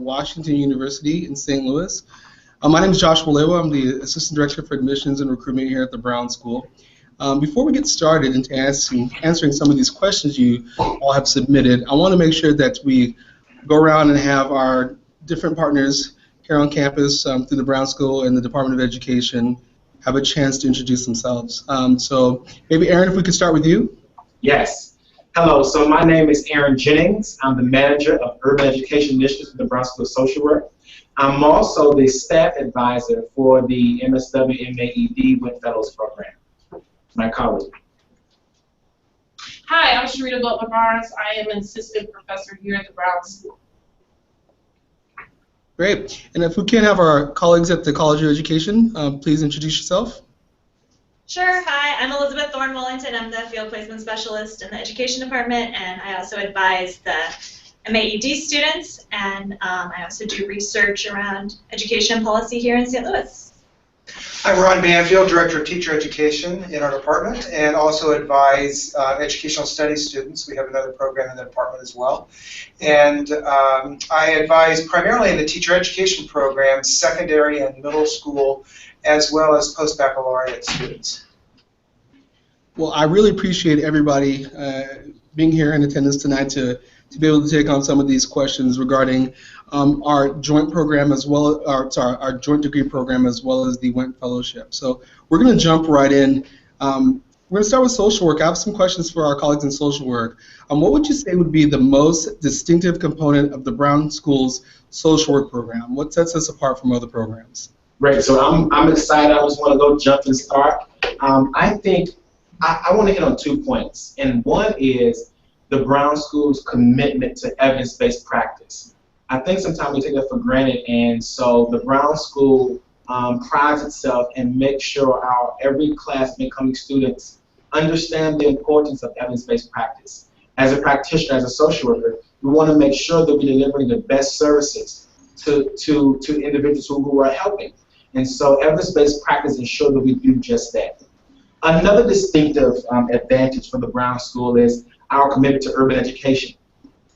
Washington University in St. Louis. My name is Josh Walehwa. I'm the Assistant Director for Admissions and Recruitment here at the Brown School. Before we get started into answering some of these questions you all have submitted, I want to make sure that we go around and have our different partners here on campus through the Brown School and the Department of Education have a chance to introduce themselves. So maybe Aaron, if we could start with you. Yes. Hello, so my name is Aaron Jennings. I'm the Manager of Urban Education Initiatives for the Brown School of Social Work. I'm also the Staff Advisor for the MSw.wustl.edu Wendt Fellowship program. My colleague. Hi, I'm Sheretta Butler-Barnes. I am an Assistant Professor here at the Brown School. Great. And if we can have our colleagues at the College of Education, please introduce yourself. Sure. Hi, I'm Elizabeth Thorne-Wellington. I'm the Field Placement Specialist in the Education Department, and I also advise the MAEd students, and I also do research around education policy here in St. Louis. I'm Ron Banfield, Director of Teacher Education in our department, and also advise educational studies students. We have another program in the department as well. And I advise primarily in the teacher education program, secondary and middle school, as well as post-baccalaureate students. Well, I really appreciate everybody being here in attendance tonight to be able to take on some of these questions regarding our joint program as well, our joint degree program as well as the Wendt Fellowship. So we're going to jump right in. We're going to start with social work. I have some questions for our colleagues in social work. What would you say would be the most distinctive component of the Brown School's social work program? What sets us apart from other programs? Great, so I'm excited. I just want to go jump and start. I think I want to hit on 2 points, and one is the Brown School's commitment to evidence-based practice. I think sometimes we take that for granted, and so the Brown School prides itself and makes sure our every class and incoming students understand the importance of evidence-based practice. As a practitioner, as a social worker, we want to make sure that we're delivering the best services to individuals who are helping. And so evidence-based practice ensures that we do just that. Another distinctive advantage for the Brown School is our commitment to urban education.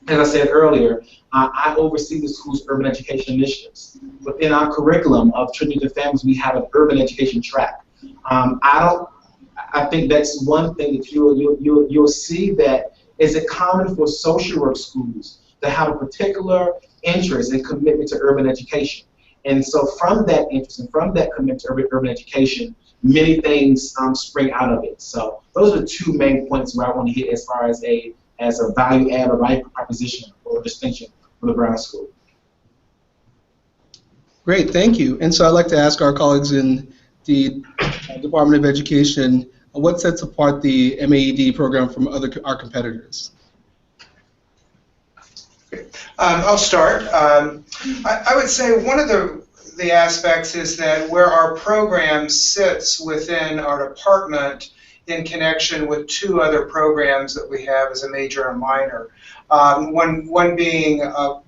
As I said earlier, I oversee the school's urban education initiatives. Within our curriculum of Trinity to Families, we have an urban education track. I think that's one thing that you'll see that is it common for social work schools to have a particular interest and commitment to urban education. And so from that interest and from that commitment to urban education, many things spring out of it. So those are the 2 main points where I want to hit as far as a value add or value proposition or distinction for the Brown School. Great, thank you. And so I'd like to ask our colleagues in the Department of Education, what sets apart the MAEd program from our competitors? I'll start. I would say one of the aspects is that where our program sits within our department in connection with 2 other programs that we have as a major and minor. One being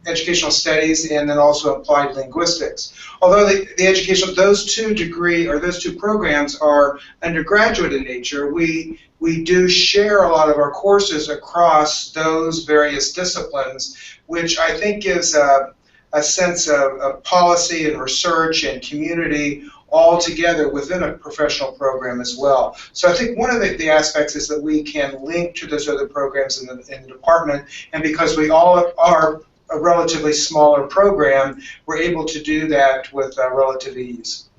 educational studies and then also applied linguistics. Although those two programs are undergraduate in nature, we do share a lot of our courses across those various disciplines, which I think gives a sense of policy and research and community all together within a professional program as well. So I think one of the aspects is that we can link to those other programs in the department, and because we all are a relatively smaller program, we're able to do that with relative ease.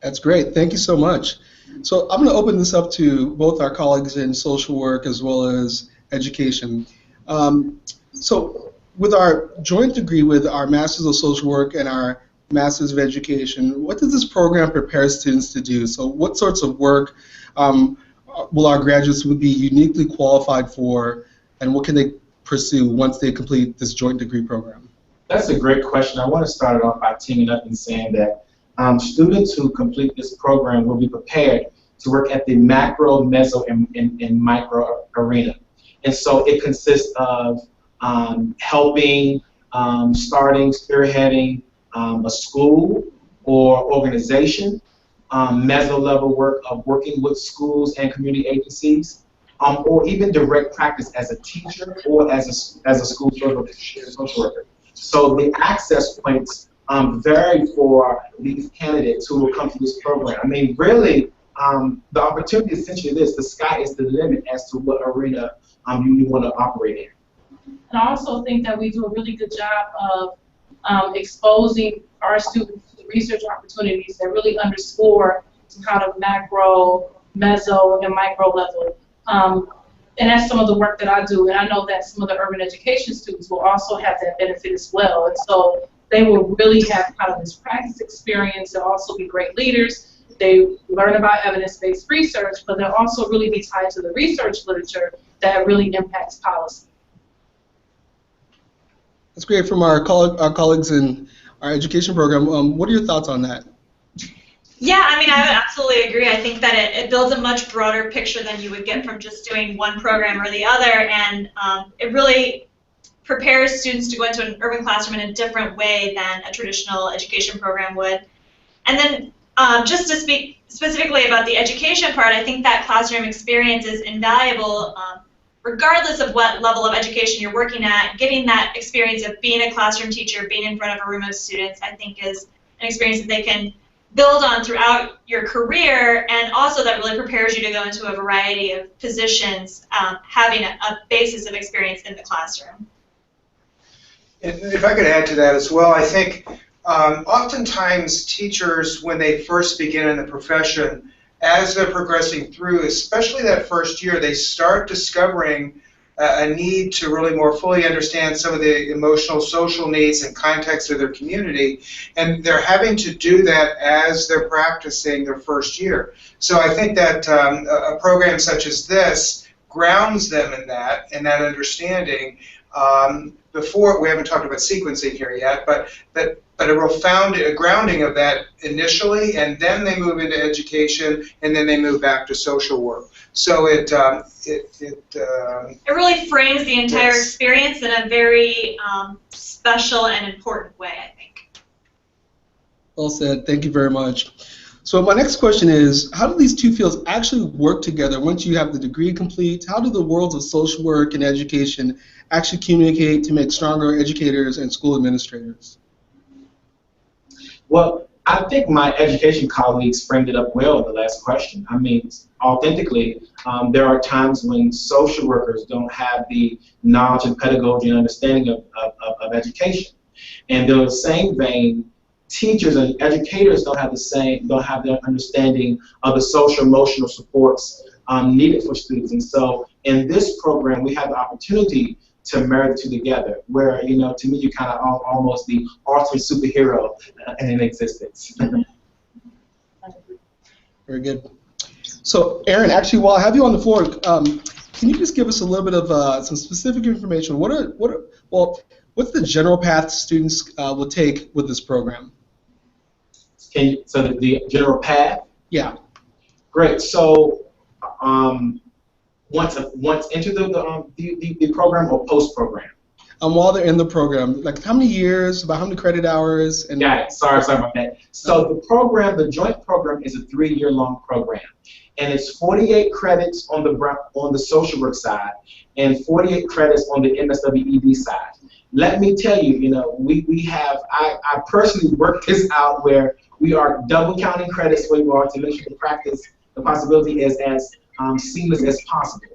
That's great. Thank you so much. So I'm going to open this up to both our colleagues in social work as well as education. So with our joint degree with our Masters of Social Work and our Masters of Education, what does this program prepare students to do? So what sorts of work will our graduates be uniquely qualified for, and what can they pursue once they complete this joint degree program? That's a great question. I want to start it off by teaming up and saying that students who complete this program will be prepared to work at the macro, meso, and micro arena. And so it consists of helping, starting, spearheading a school or organization, meso level work of working with schools and community agencies, or even direct practice as a teacher or as a school social worker. So the access points vary for these candidates who will come to this program. I mean, really, the opportunity is essentially this: the sky is the limit as to what arena you want to operate in. And I also think that we do a really good job of exposing our students to research opportunities that really underscore some kind of macro, meso, and micro level. And that's some of the work that I do, and I know that some of the urban education students will also have that benefit as well. And so they will really have kind of this practice experience. They'll also be great leaders. They learn about evidence-based research, but they'll also really be tied to the research literature that really impacts policy. That's great from our colleagues in our education program. What are your thoughts on that? Yeah, I mean, I would absolutely agree. I think that it builds a much broader picture than you would get from just doing one program or the other, and it really prepares students to go into an urban classroom in a different way than a traditional education program would. And then just to speak specifically about the education part, I think that classroom experience is invaluable regardless of what level of education you're working at. Getting that experience of being a classroom teacher, being in front of a room of students, I think is an experience that they can build on throughout your career, and also that really prepares you to go into a variety of positions, having a basis of experience in the classroom. If I could add to that as well, I think oftentimes teachers, when they first begin in the profession, as they're progressing through, especially that first year, they start discovering a need to really more fully understand some of the emotional, social needs and context of their community, and they're having to do that as they're practicing their first year. So I think that a program such as this grounds them in that understanding. Before, we haven't talked about sequencing here yet, but a real grounding of that initially, and then they move into education, and then they move back to social work. So it really frames the entire experience in a very special and important way, I think. Well said. Thank you very much. So my next question is, how do these two fields actually work together once you have the degree complete? How do the worlds of social work and education actually communicate to make stronger educators and school administrators? Well, I think my education colleagues framed it up well in the last question. I mean, authentically, there are times when social workers don't have the knowledge and pedagogy and understanding of education. And in the same vein, teachers and educators don't have their understanding of the social emotional supports needed for students. And so in this program, we have the opportunity to marry the two together, where, you know, to me, you're kind of almost the ultimate superhero in existence. Very good. So, Aaron, actually, while I have you on the floor, can you just give us a little bit of some specific information? What's the general path students will take with this program? So the general path? Yeah. Great. So once into the program or post program? While they're in the program, like how many years, about how many credit hours? And got it. Sorry about that. So the program, the joint program, is a 3-year-long program, and it's 48 credits on the social work side and 48 credits on the MSw.ED side. Let me tell you, you know, I personally worked this out where we are double counting credits where you are to make sure the practice, the possibility is as seamless as possible.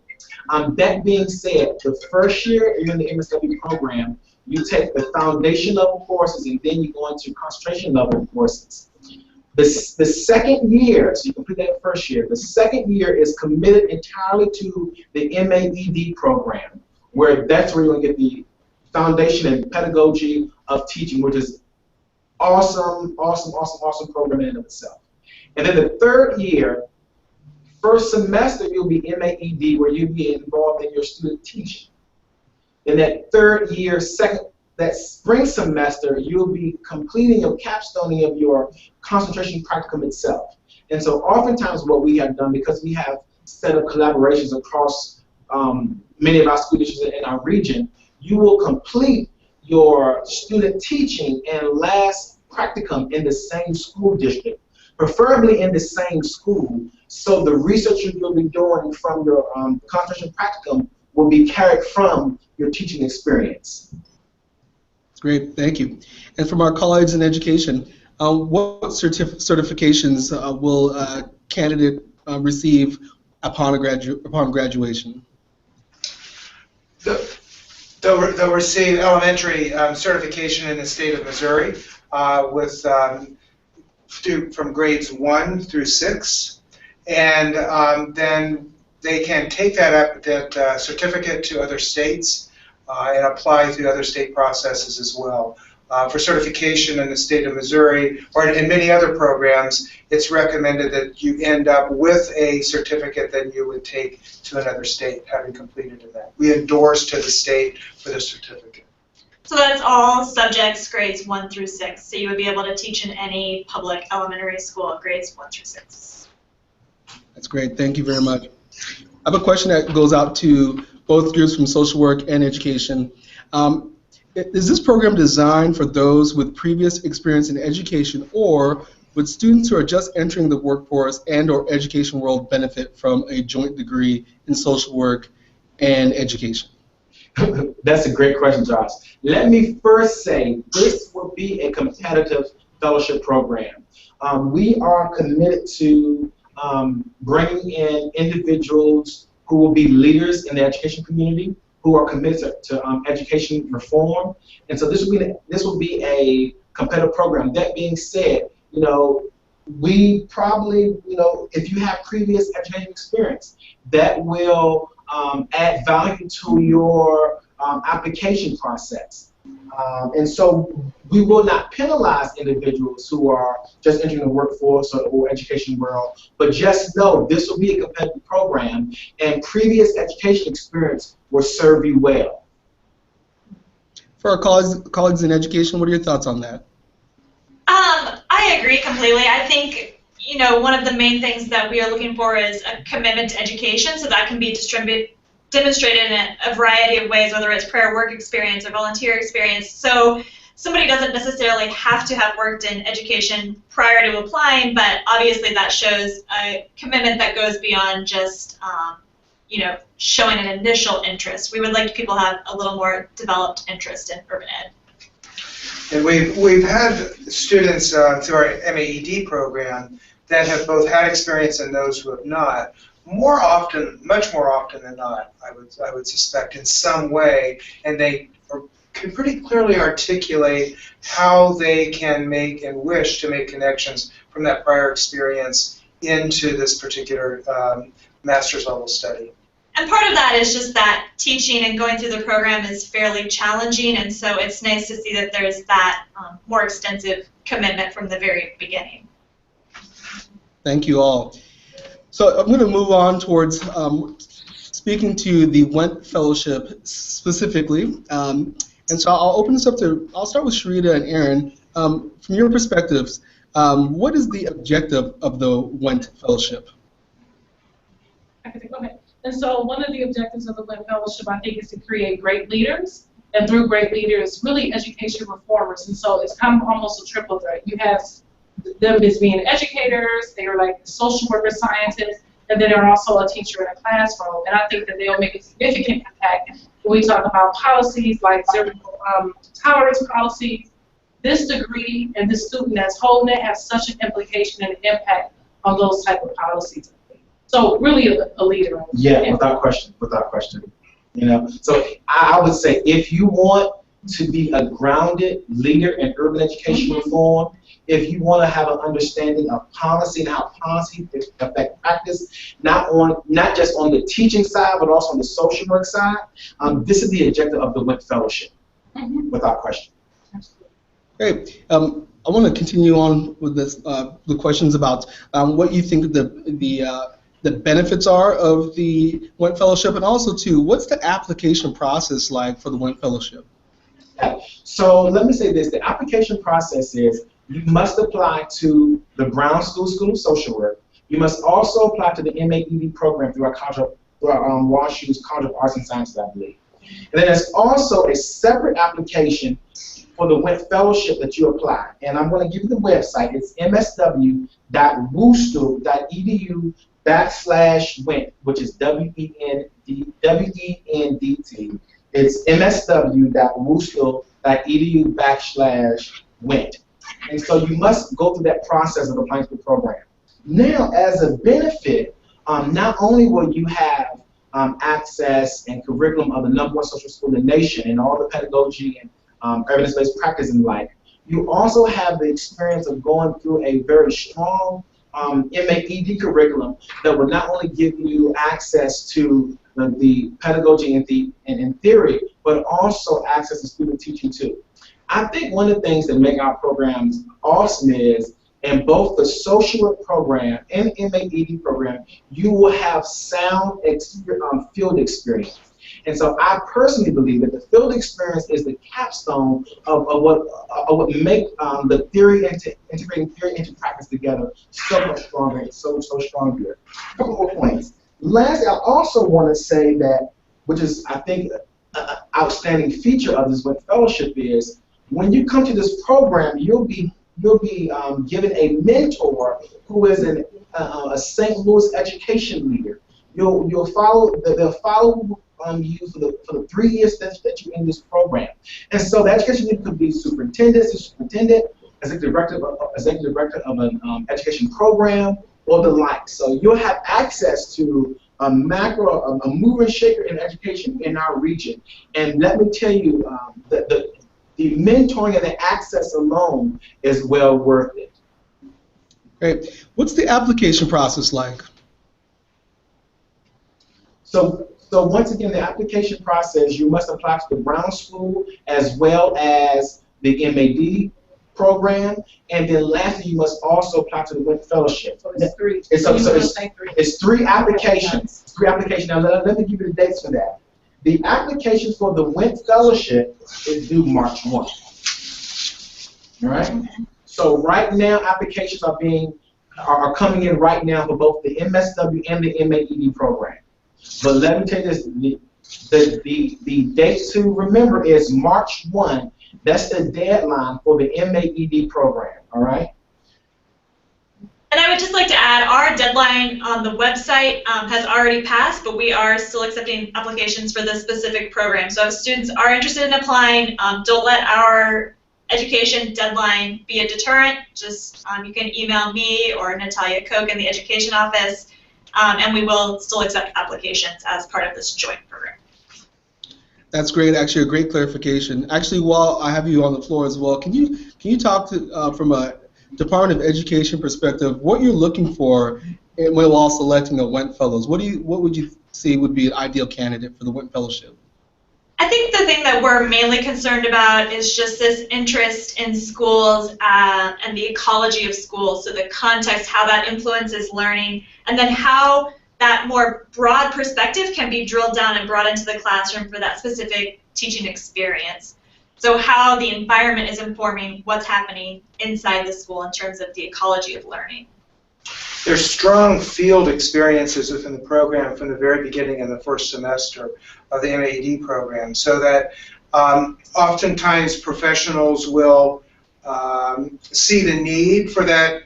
That being said, the first year you're in the MSW program, you take the foundation level courses and then you go into concentration level courses. The second year, so you complete that first year, the second year is committed entirely to the MAEd program, where that's where you're going to get the foundation and pedagogy of teaching, which is awesome program in and of itself. And then the third year, first semester, you'll be MAEd, where you'll be involved in your student teaching. In that third year, that spring semester, you'll be completing your capstoning of your concentration practicum itself. And so oftentimes what we have done, because we have set up collaborations across many of our school districts in our region, you will complete your student teaching and last practicum in the same school district. preferably in the same school, so the research you'll be doing from your concentration practicum will be carried from your teaching experience. Great, thank you. And from our colleagues in education, what certifications will a candidate receive upon graduation? They'll receive elementary certification in the state of Missouri from grades 1 through 6, and then they can take that certificate to other states and apply through other state processes as well. For certification in the state of Missouri, or in many other programs, it's recommended that you end up with a certificate that you would take to another state, having completed that. We endorse to the state for the certificate. So that's all subjects grades 1 through 6. So you would be able to teach in any public elementary school grades 1 through 6. That's great. Thank you very much. I have a question that goes out to both groups from social work and education. Is this program designed for those with previous experience in education, or would students who are just entering the workforce and/or education world benefit from a joint degree in social work and education? That's a great question, Josh. Let me first say this will be a competitive fellowship program. We are committed to bringing in individuals who will be leaders in the education community, who are committed to education reform, and so this will be a competitive program. That being said, we probably, if you have previous education experience, that will add value to your application process. And so we will not penalize individuals who are just entering the workforce or education world, but just know this will be a competitive program, and previous education experience will serve you well. For our colleagues in education, what are your thoughts on that? I agree completely. I think, one of the main things that we are looking for is a commitment to education, so that can be demonstrated in a variety of ways, whether it's prior work experience or volunteer experience. So somebody doesn't necessarily have to have worked in education prior to applying, but obviously that shows a commitment that goes beyond just, showing an initial interest. We would like people to have a little more developed interest in urban ed. And we've had students through our MAEd program that have both had experience and those who have not. More often, much more often than not, I would suspect, in some way, and they can pretty clearly articulate how they can make and wish to make connections from that prior experience into this particular master's level study. And part of that is just that teaching and going through the program is fairly challenging, and so it's nice to see that there's that more extensive commitment from the very beginning. Thank you all. So I'm going to move on towards speaking to the Wendt Fellowship specifically. And so I'll open this up I'll start with Sheretta and Aaron. From your perspectives, what is the objective of the Wendt Fellowship? Go ahead. And so one of the objectives of the Wendt Fellowship, I think, is to create great leaders, and through great leaders, really education reformers. And so it's kind of almost a triple threat. You have them as being educators, they are like social worker scientists, and then they're also a teacher in a classroom. And I think that they'll make a significant impact when we talk about policies like zero tolerance policies. This degree and this student that's holding it has such an implication and impact on those type of policies. So really a leader. Yeah, without question, So I would say if you want to be a grounded leader in urban education reform, if you want to have an understanding of policy and how policy affect practice, not just on the teaching side, but also on the social work side, this is the objective of the Wendt Fellowship, without question. Great. I want to continue on with this, the questions about what you think the benefits are of the Wendt Fellowship, and also too, what's the application process like for the Wendt Fellowship? Yeah. So let me say this: the application process is you must apply to the Brown School of Social Work. You must also apply to the MAEd program through our WashU's College of Arts and Sciences, I believe. And then there's also a separate application for the Wendt Fellowship that you apply. And I'm going to give you the website. It's msw.wustl.edu/Wendt, which is W-E-N-D-T. It's msw.wustl.edu/Wendt. And so you must go through that process of applying for the program. Now, as a benefit, not only will you have access and curriculum of the #1 social school in the nation and all the pedagogy and evidence-based practice and like, you also have the experience of going through a very strong MAEd curriculum that will not only give you access to the pedagogy and in theory, but also access to student teaching too. I think one of the things that make our programs awesome is in both the social work program and MAEd program, you will have sound field experience. And so I personally believe that the field experience is the capstone of what make the theory integrating theory into practice together so much stronger and so stronger. A couple more points. Lastly, I also want to say that, which is I think an outstanding feature of this Wendt Fellowship is, when you come to this program, you'll be given a mentor who is a St. Louis education leader. They'll follow you for the 3 years that you're in this program. And so the education leader could be superintendent, executive director of an education program, or the like. So you'll have access to a mover and shaker in education in our region. And let me tell you, the mentoring and the access alone is well worth it. Great. What's the application process like? So once again, the application process, you must apply to the Brown School as well as the MAEd program, and then lastly, you must also apply to the Wendt Fellowship. So it's three. It's three applications. It's 3 applications. Now let me give you the dates for that. The application for the Wendt Fellowship is due March 1. All right. So right now, applications are coming in right now for both the MSW and the MAEd program. But let me tell you this: the date to remember is March 1. That's the deadline for the MAEd program. All right. And I would just like to add, our deadline on the website has already passed, but we are still accepting applications for this specific program. So if students are interested in applying, don't let our education deadline be a deterrent. Just you can email me or Natalia Koch in the education office, and we will still accept applications as part of this joint program. That's great. Actually, a great clarification. Actually, while I have you on the floor as well, can you talk to from a Department of Education perspective, what you're looking for while selecting a Wendt Fellows? What would you see would be an ideal candidate for the Wendt Fellowship? I think the thing that we're mainly concerned about is just this interest in schools and the ecology of schools, so the context, how that influences learning, and then how that more broad perspective can be drilled down and brought into the classroom for that specific teaching experience. So how the environment is informing what's happening inside the school in terms of the ecology of learning. There's strong field experiences within the program from the very beginning in the first semester of the MAEd program, so that oftentimes professionals will see the need for that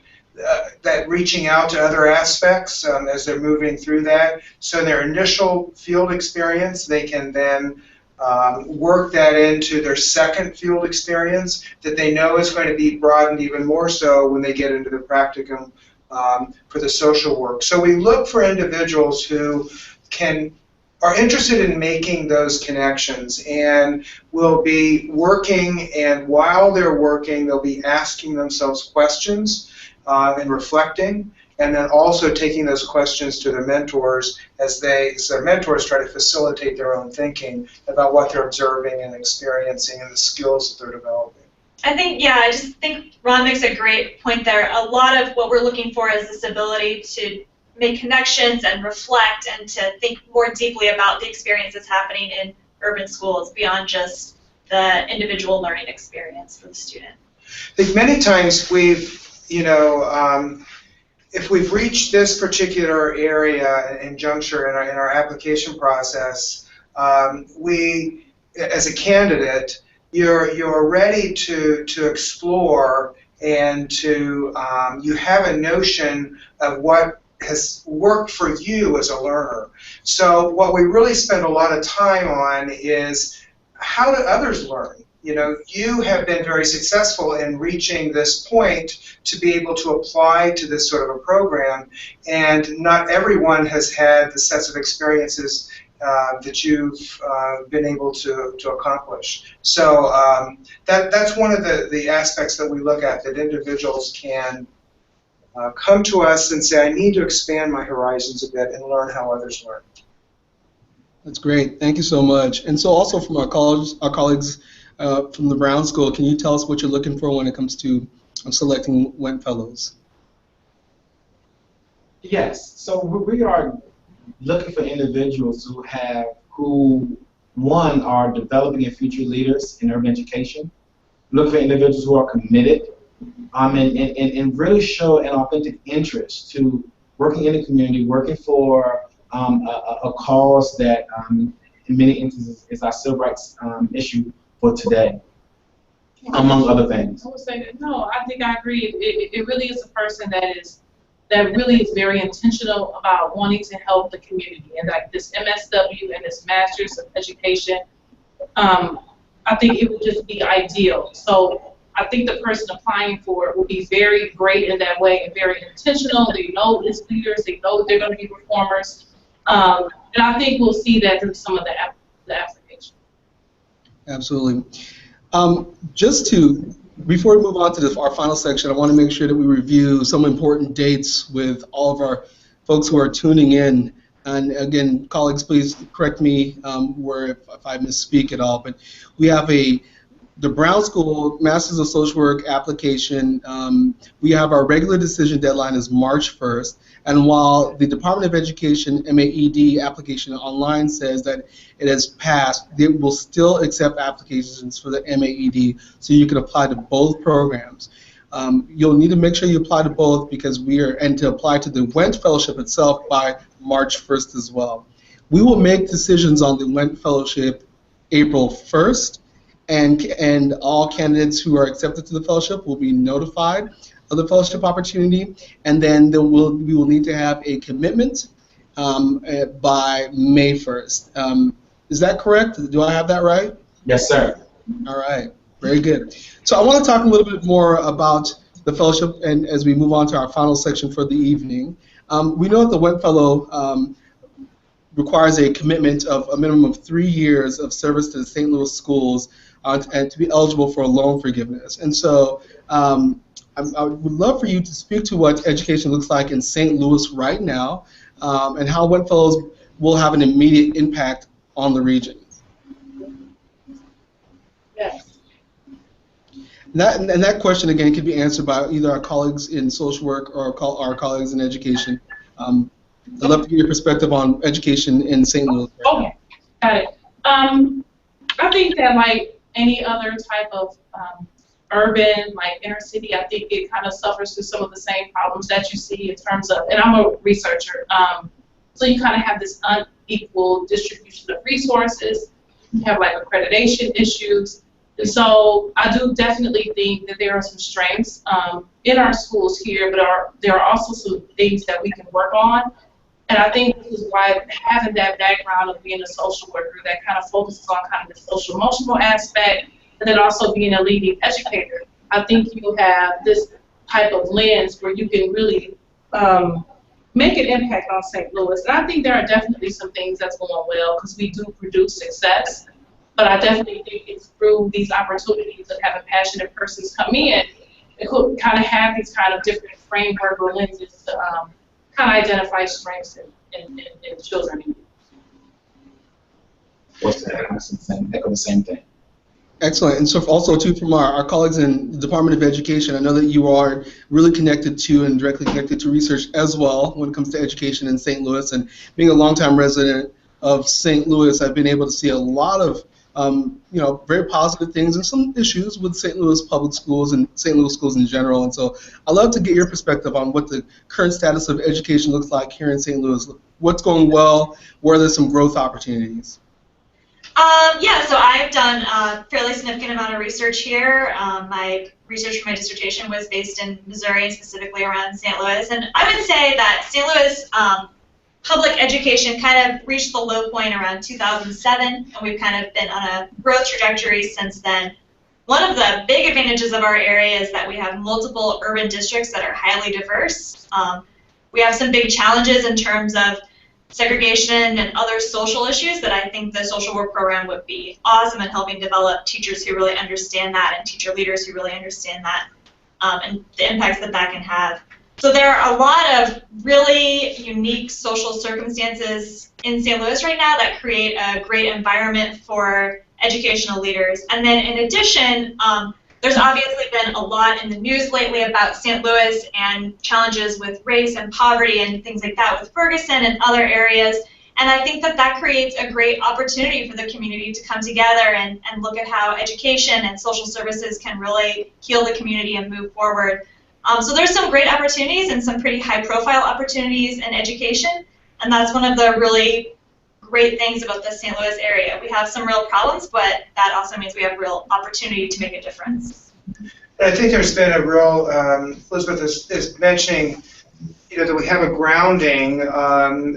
reaching out to other aspects as they're moving through that. So in their initial field experience, they can then work that into their second field experience that they know is going to be broadened even more so when they get into the practicum for the social work. So we look for individuals who are interested in making those connections and will be working, and while they're working, they'll be asking themselves questions and reflecting, and then also taking those questions to their mentors as their mentors try to facilitate their own thinking about what they're observing and experiencing and the skills that they're developing. I just think Ron makes a great point there. A lot of what we're looking for is this ability to make connections and reflect and to think more deeply about the experience that's happening in urban schools beyond just the individual learning experience for the student. I think many times if we've reached this particular area and juncture in our application process, we, as a candidate, you're ready to explore and to you have a notion of what has worked for you as a learner. So what we really spend a lot of time on is how do others learn? You know, you have been very successful in reaching this point to be able to apply to this sort of a program, and not everyone has had the sets of experiences that you've been able to accomplish. So that's one of the aspects that we look at, that individuals can come to us and say, I need to expand my horizons a bit and learn how others learn. That's great. Thank you so much. And so also from our colleagues from the Brown School, can you tell us what you're looking for when it comes to selecting Wendt Fellows? Yes. So we are looking for individuals who one, are developing and future leaders in urban education. Look for individuals who are committed and really show an authentic interest to working in the community, working for a cause that in many instances is our civil rights issue for today, among other things. I would say, no, I think I agree. It really is a person that really is very intentional about wanting to help the community. And like this MSW and this Master's of Education, I think it would just be ideal. So I think the person applying for it will be very great in that way and very intentional. They know it's leaders. They know they're going to be performers. And I think we'll see that through some of the application. Absolutely. Before we move on to our final section, I want to make sure that we review some important dates with all of our folks who are tuning in. And again, colleagues, please correct me if I misspeak at all. But we have the Brown School Masters of Social Work application. We have our regular decision deadline is March 1st. And while the Department of Education MAEd application online says that it has passed, they will still accept applications for the MAEd, so you can apply to both programs. You'll need to make sure you apply to both and to apply to the Wendt Fellowship itself by March 1st as well. We will make decisions on the Wendt Fellowship April 1st, and all candidates who are accepted to the fellowship will be notified of the fellowship opportunity, and then we will need to have a commitment by May 1st. Is that correct? Do I have that right? Yes, sir. All right, very good. So I want to talk a little bit more about the fellowship, and as we move on to our final section for the evening. We know that the Wendt Fellow requires a commitment of a minimum of 3 years of service to the St. Louis schools and to be eligible for a loan forgiveness. And so I would love for you to speak to what education looks like in St. Louis right now, and how Wendt Fellows will have an immediate impact on the region. Yes. And that question, again, could be answered by either our colleagues in social work or our colleagues in education. I'd love to get your perspective on education in St. Louis. Okay, got it. I think that like any other type of urban, like inner city, I think it kind of suffers through some of the same problems that you see in terms of, and I'm a researcher, so you kind of have this unequal distribution of resources. You have like accreditation issues. And so I do definitely think that there are some strengths in our schools here, but there are also some things that we can work on. And I think this is why having that background of being a social worker that kind of focuses on kind of the social emotional aspect, and then also being a leading educator, I think you have this type of lens where you can really make an impact on St. Louis. And I think there are definitely some things that's going well because we do produce success. But I definitely think it's through these opportunities of having passionate persons come in and could kind of have these kind of different framework or lenses to kind of identify strengths in children. What's that? Echo the same thing. Excellent. And so also, too, from our colleagues in the Department of Education, I know that you are really connected to and directly connected to research as well when it comes to education in St. Louis. And being a longtime resident of St. Louis, I've been able to see a lot of very positive things and some issues with St. Louis public schools and St. Louis schools in general. And so I'd love to get your perspective on what the current status of education looks like here in St. Louis. What's going well? Where are there some growth opportunities? Yeah, so I've done a fairly significant amount of research here. My research for my dissertation was based in Missouri, specifically around St. Louis. And I would say that St. Louis public education kind of reached the low point around 2007, and we've kind of been on a growth trajectory since then. One of the big advantages of our area is that we have multiple urban districts that are highly diverse. We have some big challenges in terms of segregation and other social issues that I think the social work program would be awesome in helping develop teachers who really understand that and teacher leaders who really understand that and the impacts that that can have. So there are a lot of really unique social circumstances in St. Louis right now that create a great environment for educational leaders. And then in addition, there's obviously been a lot in the news lately about St. Louis and challenges with race and poverty and things like that with Ferguson and other areas. And I think that that creates a great opportunity for the community to come together and look at how education and social services can really heal the community and move forward. So there's some great opportunities and some pretty high-profile opportunities in education, and that's one of the really great things about the St. Louis area. We have some real problems, but that also means we have real opportunity to make a difference. I think there's been a real, Elizabeth is mentioning, that we have a grounding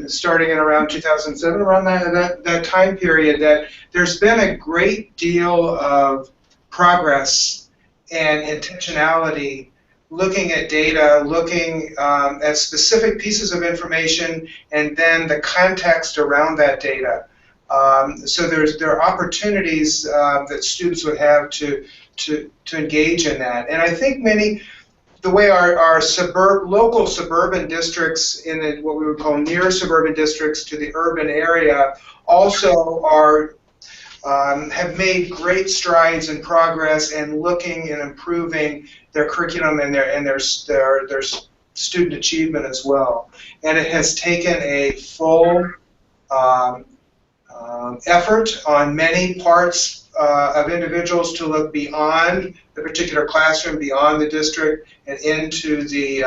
starting in around 2007, around that time period, that there's been a great deal of progress and intentionality looking at data, looking at specific pieces of information, and then the context around that data. So there are opportunities that students would have to engage in that. And I think the way our local suburban districts in what we would call near suburban districts to the urban area also have made great strides in progress and looking and improving their curriculum and their student achievement as well. And it has taken a full effort on many parts of individuals to look beyond the particular classroom, beyond the district, and into the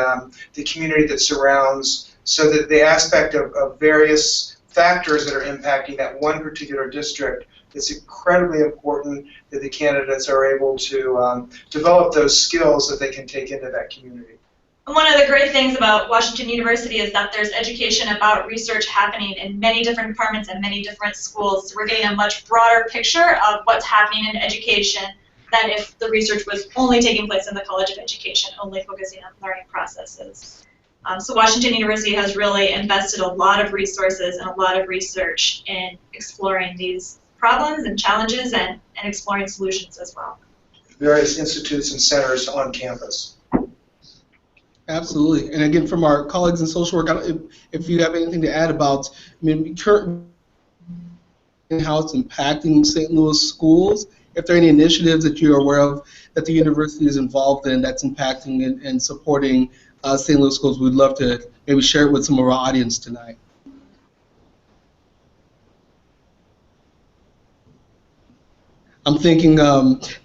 community that surrounds, so that the aspect of various factors that are impacting that one particular district, it's incredibly important that the candidates are able to develop those skills that they can take into that community. One of the great things about Washington University is that there's education about research happening in many different departments and many different schools. So we're getting a much broader picture of what's happening in education than if the research was only taking place in the College of Education, only focusing on learning processes. So Washington University has really invested a lot of resources and a lot of research in exploring these problems and challenges and exploring solutions as well. Various institutes and centers on campus. Absolutely. And again, from our colleagues in social work, if you have anything to add about, current and how it's impacting St. Louis schools, if there are any initiatives that you're aware of that the university is involved in that's impacting and supporting St. Louis schools, we'd love to maybe share it with some of our audience tonight. I'm thinking,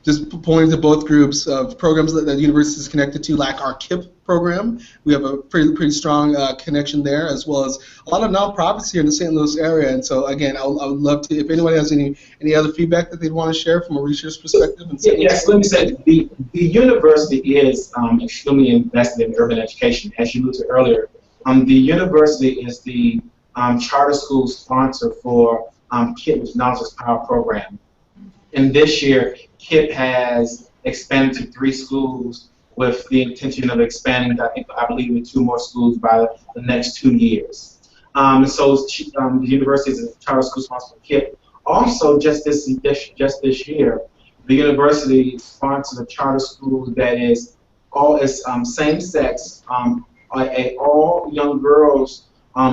just pointing to both groups of programs that the university is connected to, like our KIP program. We have a pretty strong connection there, as well as a lot of nonprofits here in the St. Louis area. And so, again, I would love to, if anybody has any other feedback that they'd want to share from a research perspective. Yes, let me say, the university is extremely invested in urban education. As you alluded to earlier, the university is the charter school sponsor for KIP, which is Knowledge is Power program. And this year, KIP has expanded to 3 schools with the intention of expanding, I believe, with 2 more schools by the next 2 years. So the university is a charter school sponsor for KIP. Also, just this year, the university sponsored a charter school that is same-sex, all young girls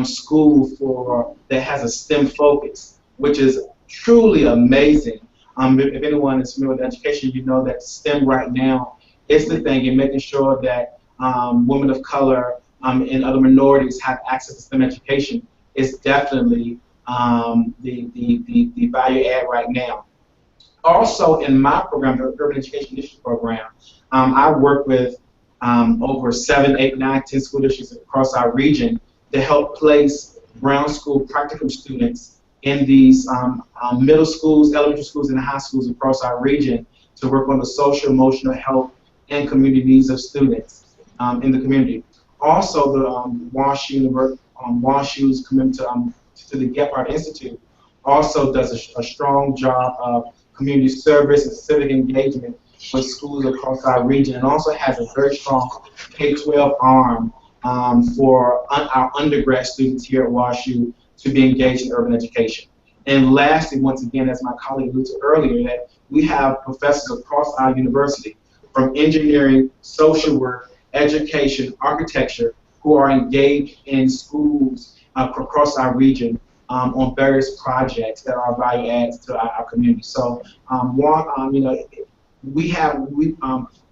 school that has a STEM focus, which is truly amazing. If anyone is familiar with education, you know that STEM right now is the thing in making sure that women of color and other minorities have access to STEM education is definitely the value add right now. Also, in my program, the Urban Education Initiative Program, I work with over 7, 8, 9, 10 school districts across our region to help place Brown School practicum students in these middle schools, elementary schools, and high schools across our region to work on the social, emotional health, and community needs of students in the community. Also, the WashU's commitment to the Gephardt Institute also does a strong job of community service and civic engagement with schools across our region, and also has a very strong K-12 arm for our undergrad students here at WashU to be engaged in urban education. And lastly, once again, as my colleague alluded to earlier, that we have professors across our university from engineering, social work, education, architecture, who are engaged in schools across our region on various projects that are value adds to our community. So, the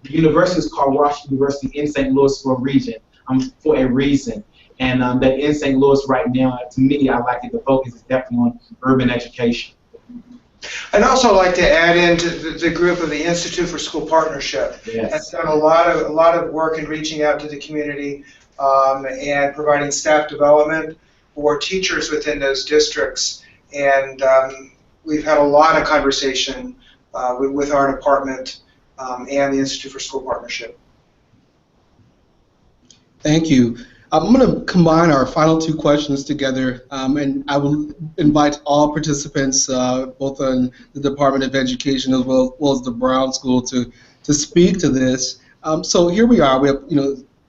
university is called Washington University in St. Louis for a reason. And that in St. Louis right now, to me, I like it. The focus is definitely on urban education. I'd also like to add into the group of the Institute for School Partnership. Yes. It's done a lot of work in reaching out to the community and providing staff development for teachers within those districts. And we've had a lot of conversation with our department and the Institute for School Partnership. Thank you. I'm going to combine our final two questions together, and I will invite all participants, both in the Department of Education as well as the Brown School, to speak to this. So here we are. We have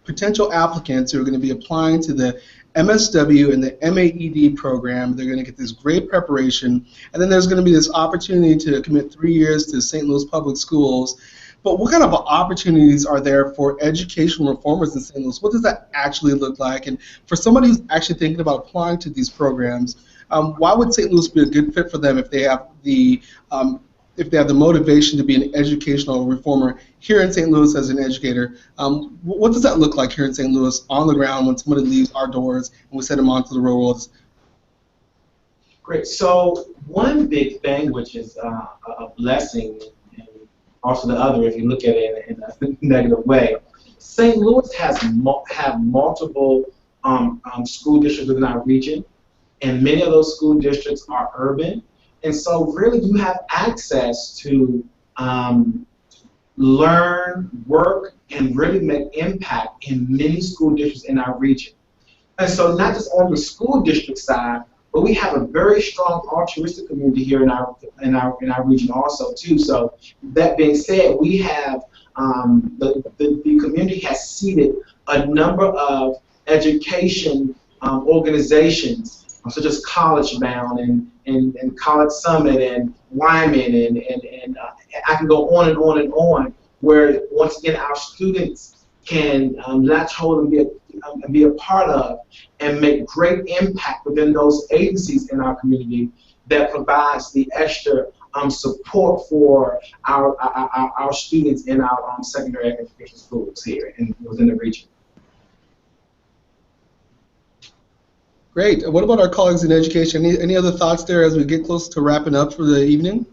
potential applicants who are going to be applying to the MSW and the MAEd program. They're going to get this great preparation, and then there's going to be this opportunity to commit 3 years to St. Louis Public Schools. But what kind of opportunities are there for educational reformers in St. Louis? What does that actually look like? And for somebody who's actually thinking about applying to these programs, why would St. Louis be a good fit for them if they have the motivation to be an educational reformer here in St. Louis as an educator? What does that look like here in St. Louis on the ground when somebody leaves our doors and we send them onto the real world? Great. So one big thing, which is a blessing, also the other, if you look at it in a negative way, St. Louis have multiple school districts within our region, and many of those school districts are urban, and so really you have access to learn, work, and really make impact in many school districts in our region. And so not just on the school district side, but we have a very strong altruistic community here in our region also too. So that being said, we have the community has seeded a number of education organizations such as College Bound and College Summit and Wyman and I can go on and on and on, where once again our students can latch hold and be a part of and make great impact within those agencies in our community that provides the extra support for our students in our secondary education schools here within the region. Great. What about our colleagues in education? Any other thoughts there as we get close to wrapping up for the evening?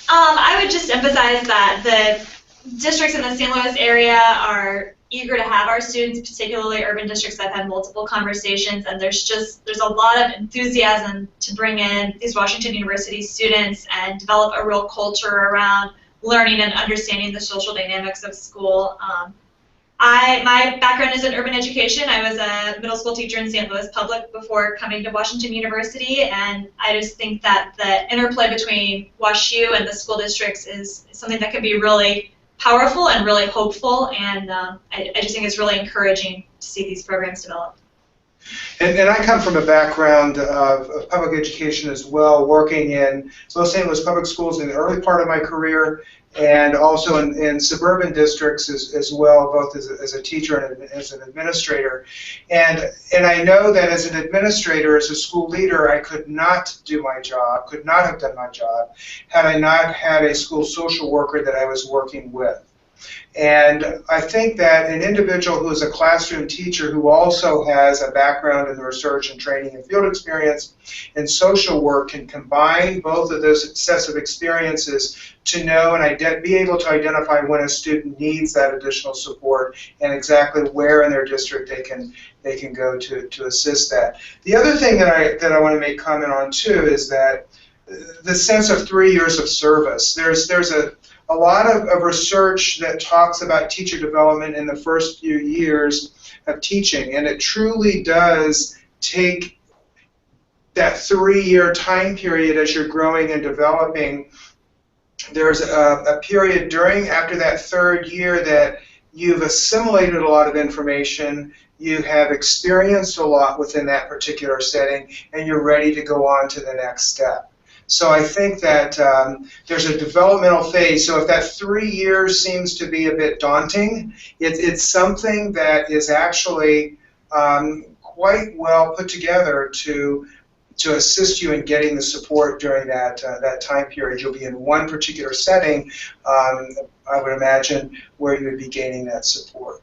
I would just emphasize that the districts in the St. Louis area are eager to have our students, particularly urban districts. I've had multiple conversations, and there's a lot of enthusiasm to bring in these Washington University students and develop a real culture around learning and understanding the social dynamics of school. My background is in urban education. I was a middle school teacher in St. Louis Public before coming to Washington University, and I just think that the interplay between WashU and the school districts is something that could be really powerful and really hopeful, and I just think it's really encouraging to see these programs develop. And I come from a background of public education as well, working in Los Angeles public schools in the early part of my career, and also in suburban districts as well, both as a teacher and as an administrator. And I know that as an administrator, as a school leader, I could not do my job, could not have done my job, had I not had a school social worker that I was working with. And I think that an individual who is a classroom teacher who also has a background in the research and training and field experience and social work can combine both of those sets of experiences to know and be able to identify when a student needs that additional support and exactly where in their district they can go to assist that. The other thing that I want to make comment on too is that the sense of 3 years of service. There's a lot of research that talks about teacher development in the first few years of teaching, and it truly does take that 3-year time period as you're growing and developing. There's a period after that third year that you've assimilated a lot of information, you have experienced a lot within that particular setting, and you're ready to go on to the next step. So I think that there's a developmental phase. So if that 3 years seems to be a bit daunting, it's something that is actually quite well put together to assist you in getting the support during that time period. You'll be in one particular setting, I would imagine, where you would be gaining that support.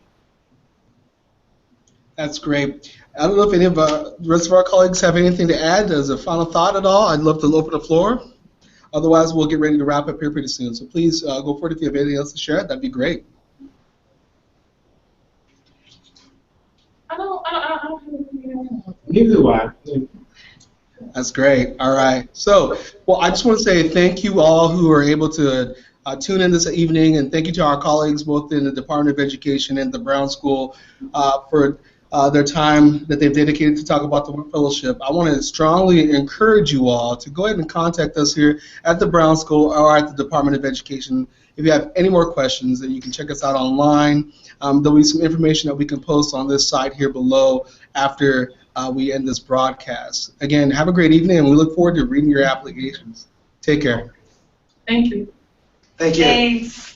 That's great. I don't know if any of the rest of our colleagues have anything to add as a final thought at all. I'd love to open the floor. Otherwise, we'll get ready to wrap up here pretty soon. So please go for it if you have anything else to share. That'd be great. I don't have anything. Neither do I. That's great. All right. So, well, I just want to say thank you all who are able to tune in this evening, and thank you to our colleagues both in the Department of Education and the Brown School for their time that they've dedicated to talk about the Wendt Fellowship. I want to strongly encourage you all to go ahead and contact us here at the Brown School or at the Department of Education. If you have any more questions, then you can check us out online. There'll be some information that we can post on this site here below after we end this broadcast. Again, have a great evening, and we look forward to reading your applications. Take care. Thank you. Thank you. Thanks.